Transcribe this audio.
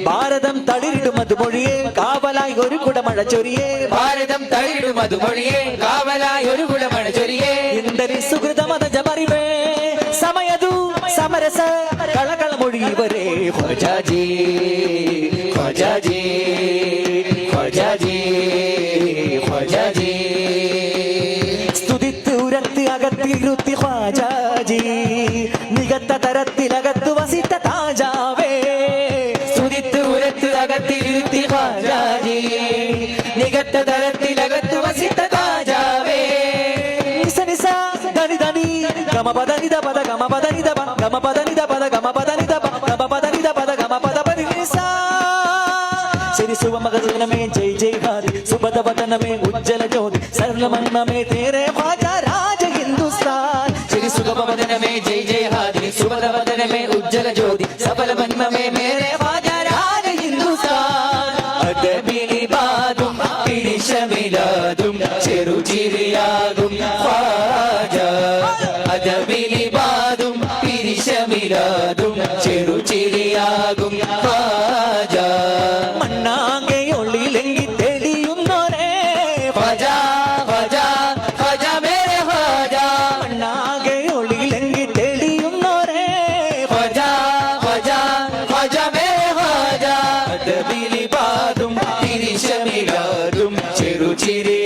ഭാരതം തളിരിടും മധുമൊഴിയെ കാവലായി ഒരു കുടമഴ ചൊരിയേ ഭാരതം തളിരിടും മധുമൊഴിയെ കാവലായി ഒരു കുടമഴ ചൊരിയേ ഇന്ദരി സുഹൃതമത ജപറിവേ സമയതു സമരസ കളകള മൊഴിവരേ ഖ്വാജാജി ഖ്വാജാജി ഖ്വാജാജി ഖ്വാജാജി സ്തുതിത്ത് ഉരത്ത് അകത്തിരുത്തി ഖ്വാജാജി നികത്ത തരത്തിലകത്തു വസിത്ത താജാവേ സ്തുതിത്ത് ഉരത്ത് അകത്തിരുത്തി ഖ്വാജാജി നികത്ത തരത്തിലകത്തു വസിത്ത താജാവേ നിസ നിസ ധനി ധനി ഗമ പദ നിധ പദ ഗമ പദ നിധ പ ഗമ പദ നിധ പദ ഗമ പദ നിധ പ ഗമ പദ നിധ പദ ഗമ പദ പദ നിസ ശരി സുവ മഗദനമേ ജയ് ജയ് ഹാരി സുബദ വദനമേ ഉജ്ജല ജ്യോതി സർവമന്മേ തേരെ ഖ്വാജാ രാജ ഹിന്ദുസ്ഥാൻ श्री सुगम वदन में जय जय हादी सुबद वदन में उज्जवल ज्योति सफल मन में मेरे ख्वाजा राज हिंदुस्तान अदबिनी बादुम पिरिश मिलादुम ചെറുചിരിയാകും ख्वाजा अदबिनी बादुम पिरिश मिलादुम ചെറുചിരിയാകും ख्वाजा മണ്ണാകെ ഒളിലെങ്കി തെളിയുന്നോരേ ख्वाजा ख्वाजा ख्वाजा मेरे ख्वाजा മണ്ണാകെ ഒളിലെങ്കി തെളിയുന്നോരേ ख्वाजा ख्वाजा ख्वाजा मेरे ख्वाजा അദബിലി ബാദും തിരിശമിലാതും ചെറുചിരി